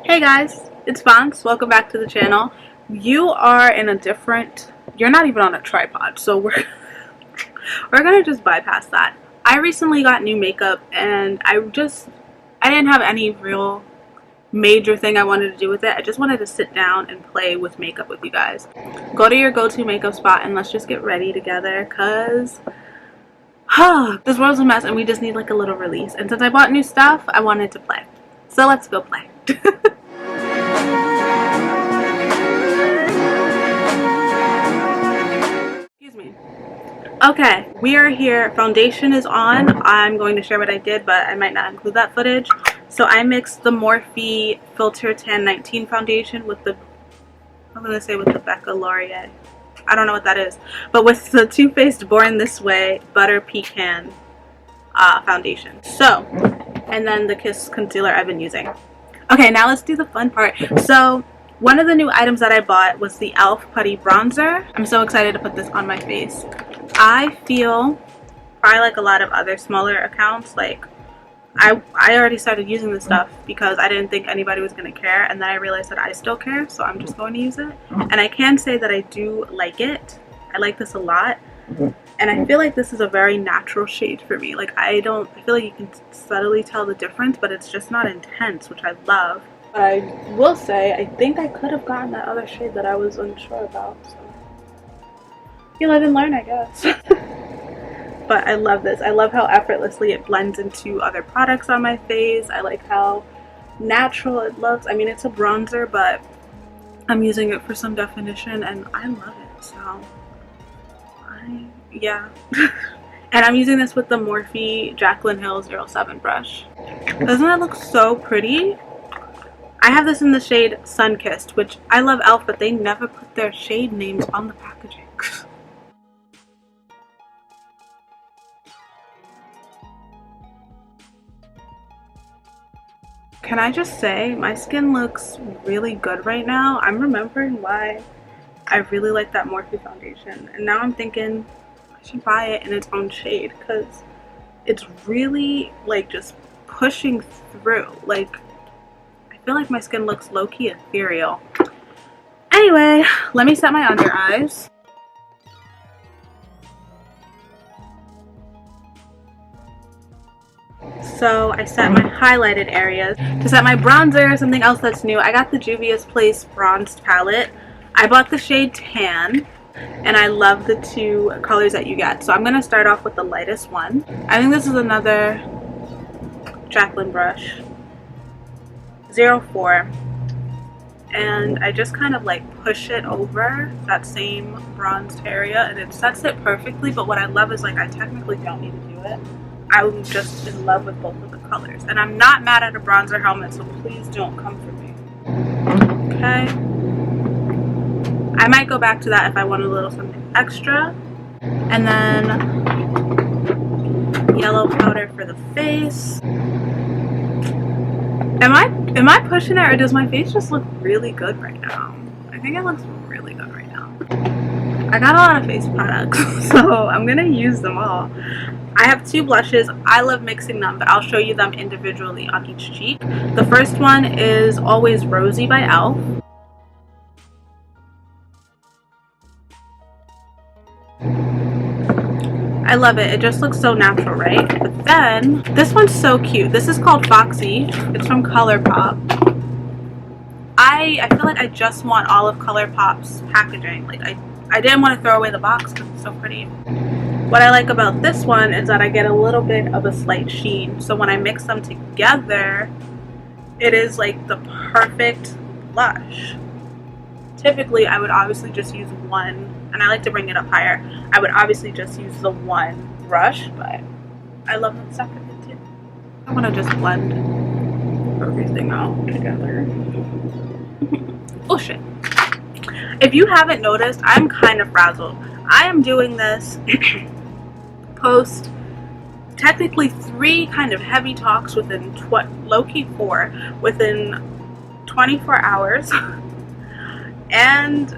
Hey guys, it's Fonts. Welcome back to the channel. You are in a different, you're not even on a tripod, so we're gonna just bypass that. I recently got new makeup and I didn't have any real major thing I wanted to do with it. I just wanted to sit down and play with makeup with you guys. Go to your go-to makeup spot and let's just get ready together because this world's a mess and we just need like a little release. And since I bought new stuff, I wanted to play. So let's go play. Excuse me. Okay, we are here. Foundation is on. I'm going to share what I did, but I might not include that footage. So I mixed the Morphe Filter Tan 19 foundation with the, I'm going to say with the Becca Laurier. I don't know what that is. But with the Too Faced Born This Way Butter Pecan foundation. So, and then the Kiss concealer I've been using. Okay, now let's do the fun part. So, one of the new items that I bought was the e.l.f. Putty Bronzer. I'm so excited to put this on my face. I feel, probably like a lot of other smaller accounts, like I already started using this stuff because I didn't think anybody was going to care, and then I realized that I still care, so I'm just going to use it. And I can say that I do like it. I like this a lot. And I feel like this is a very natural shade for me. Like I feel like you can subtly tell the difference, but it's just not intense, which I love. But I will say, I think I could have gotten that other shade that I was unsure about. So you live and learn, I guess. But I love this. I love how effortlessly it blends into other products on my face. I like how natural it looks. I mean, it's a bronzer, but I'm using it for some definition, and I love it. So, yeah. And I'm using this with the Morphe Jaclyn Hill 07 brush. Doesn't that look so pretty? I have this in the shade Sunkissed, which I love e.l.f., but they never put their shade names on the packaging. Can I just say, my skin looks really good right now. I'm remembering why I really like that Morphe foundation. And now I'm thinking I should buy it in its own shade because it's really like just pushing through. Like, I feel like my skin looks low-key ethereal. Anyway, let me set my under eyes. So I set my highlighted areas. To set my bronzer, something else that's new, I got the Juvias Place Bronzed Palette. I bought the shade Tan, and I love the two colors that you get. So I'm going to start off with the lightest one. I think this is another Jaclyn brush, 04. And I just kind of like push it over that same bronzed area, and it sets it perfectly. But what I love is, like, I technically don't need to do it. I'm just in love with both of the colors. And I'm not mad at a bronzer helmet, so please don't come for me. Okay. I might go back to that if I want a little something extra. And then yellow powder for the face. Am I pushing it, or does my face just look really good right now? I think it looks really good right now. I got a lot of face products, so I'm gonna use them all. I have two blushes. I love mixing them, but I'll show you them individually on each cheek. The first one is Always Rosy by e.l.f. I love it. It just looks so natural, right? But then, this one's so cute. This is called Foxy. It's from Colourpop. I feel like I just want all of Colourpop's packaging. Like, I didn't want to throw away the box because it's so pretty. What I like about this one is that I get a little bit of a slight sheen. So when I mix them together, it is like the perfect blush. Typically, I would obviously just use one, and I like to bring it up higher. I would obviously just use the one brush, but I love the second one too. I want to just blend everything out together. Oh shit. If you haven't noticed, I'm kind of frazzled. I am doing this post technically 3 kind of heavy talks within low-key 4 within 24 hours and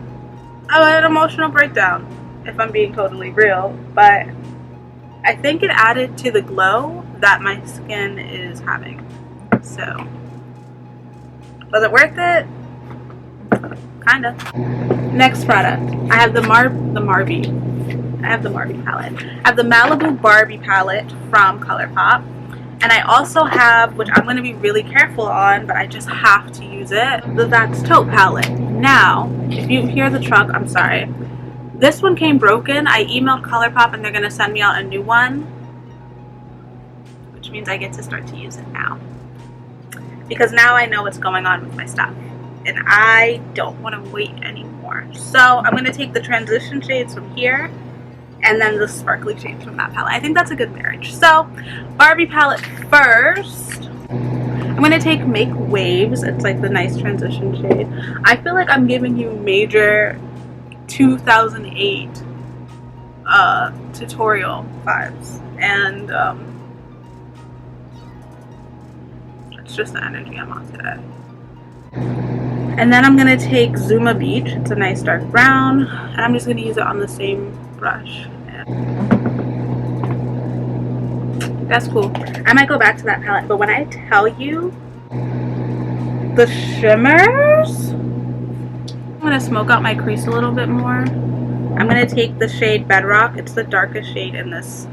an emotional breakdown, if I'm being totally real. But I think it added to the glow that my skin is having. So Was it worth it? Kinda. Next product, I have the Barbie palette. I have the Malibu Barbie palette from Colourpop. And I also have, which I'm going to be really careful on, but I just have to use it, the That's Taupe palette. Now, if you hear the truck, I'm sorry. This one came broken. I emailed Colourpop and they're going to send me out a new one, which means I get to start to use it now. Because now I know what's going on with my stuff. And I don't want to wait anymore. So I'm going to take the transition shades from here and then the sparkly shades from that palette. I think that's a good marriage. So, Barbie palette first. I'm going to take Make Waves. It's like the nice transition shade. I feel like I'm giving you major 2008 tutorial vibes. And it's just the energy I'm on today. And then I'm going to take Zuma Beach. It's a nice dark brown. And I'm just going to use it on the same brush. That's cool. I might go back to that palette, but when I tell you the shimmers, I'm going to smoke out my crease a little bit more. I'm going to take the shade Bedrock. It's the darkest shade in this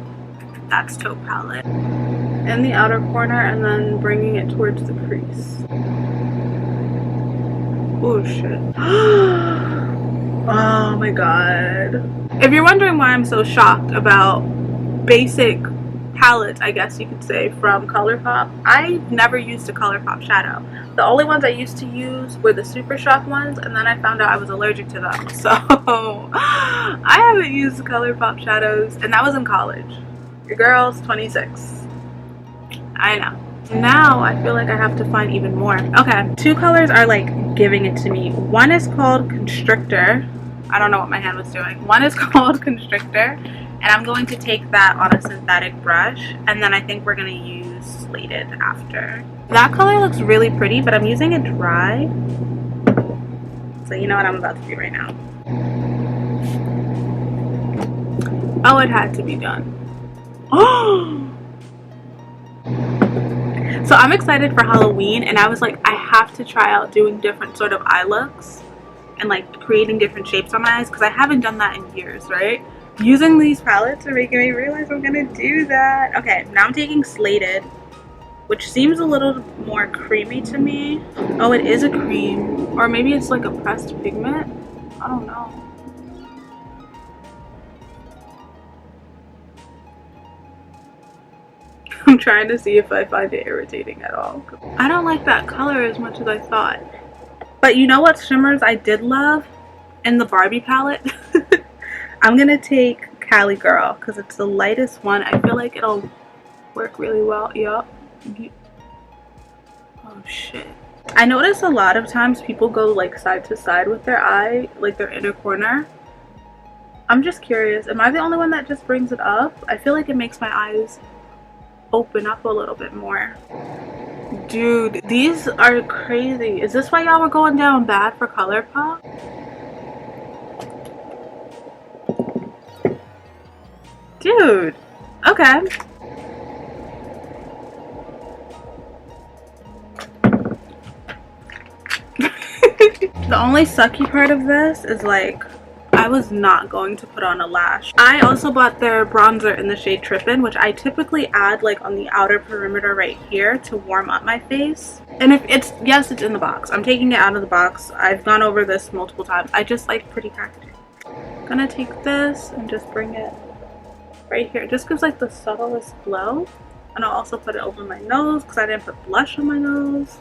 That's Taupe palette. In the outer corner and then bringing it towards the crease. Oh shit. Oh my god. If you're wondering why I'm so shocked about basic palettes, I guess you could say, from Colourpop, I've never used a Colourpop shadow. The only ones I used to use were the Super Shock ones, and then I found out I was allergic to them. So I haven't used Colourpop shadows, and that was in college. Your girl's 26. I know. Now I feel like I have to find even more. Okay, two colors are like giving it to me. One is called Constrictor. I don't know what my hand was doing. One is called Constrictor, and I'm going to take that on a synthetic brush, and then I think we're going to use Slated after. That color looks really pretty, but I'm using it dry. So you know what I'm about to do right now. Oh, it had to be done. Oh! So I'm excited for Halloween, and I was like, I have to try out doing different sort of eye looks and like creating different shapes on my eyes, because I haven't done that in years, right? Using these palettes are making me realize I'm gonna do that. Okay, now I'm taking Slated, which seems a little more creamy to me. Oh, it is a cream, or maybe it's like a pressed pigment. I don't know. I'm trying to see if I find it irritating at all. I don't like that color as much as I thought. But you know what shimmers I did love in the Barbie palette? I'm going to take Cali Girl because it's the lightest one. I feel like it'll work really well. Yup. Oh shit. I notice a lot of times people go like side to side with their eye, like their inner corner. I'm just curious. Am I the only one that just brings it up? I feel like it makes my eyes open up a little bit more. Dude, these are crazy. Is this why y'all were going down bad for Colourpop? Dude, okay. The only sucky part of this is like I was not going to put on a lash. I also bought their bronzer in the shade Trippin, which I typically add like on the outer perimeter right here to warm up my face. And if it's, yes, it's in the box. I'm taking it out of the box. I've gone over this multiple times. I just like pretty packaging. I'm gonna take this and just bring it right here. It just gives like the subtlest glow. And I'll also put it over my nose because I didn't put blush on my nose.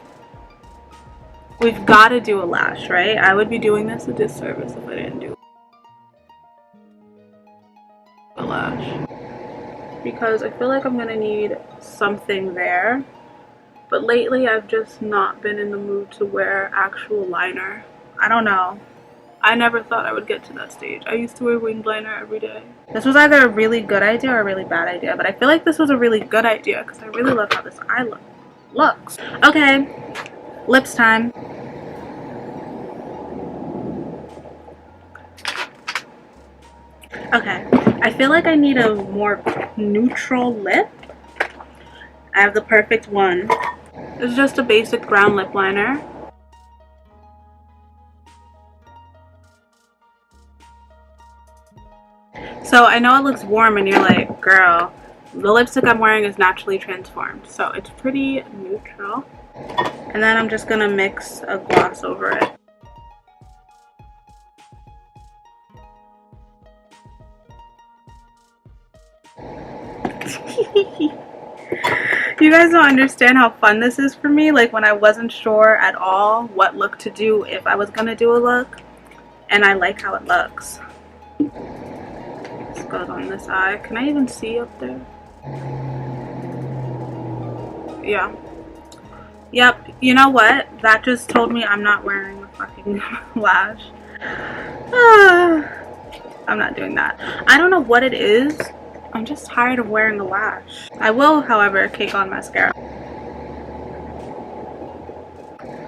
We've got to do a lash, right? I would be doing this a disservice if I didn't do a lash, because I feel like I'm gonna need something there, but lately I've just not been in the mood to wear actual liner. I don't know, I never thought I would get to that stage. I used to wear winged liner every day. This was either a really good idea or a really bad idea, but I feel like this was a really good idea because I really love how this eye looks. Okay, lips time. Okay, I feel like I need a more neutral lip. I have the perfect one. It's just a basic brown lip liner. So I know it looks warm and you're like, girl, the lipstick I'm wearing is naturally transformed. So it's pretty neutral. And then I'm just gonna mix a gloss over it. You guys don't understand how fun this is for me. Like when I wasn't sure at all what look to do if I was gonna do a look, and I like how it looks. This goes on this eye. Can I even see up there? Yeah. Yep. You know what? That just told me I'm not wearing a fucking lash. I'm not doing that. I don't know what it is. I'm just tired of wearing a lash. I will, however, cake on mascara.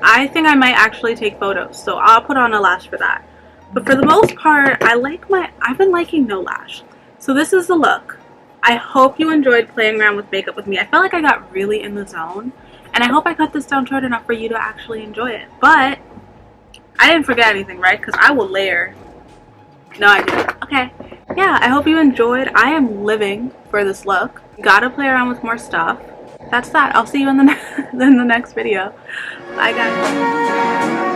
I think I might actually take photos, so I'll put on a lash for that. But for the most part, I've been liking no lash. So this is the look. I hope you enjoyed playing around with makeup with me. I felt like I got really in the zone, and I hope I cut this down short enough for you to actually enjoy it. But I didn't forget anything, right? Because I will layer. No, I didn't. Okay. Yeah, I hope you enjoyed. I am living for this look. Gotta play around with more stuff. That's that. I'll see you in the next video. Bye, guys.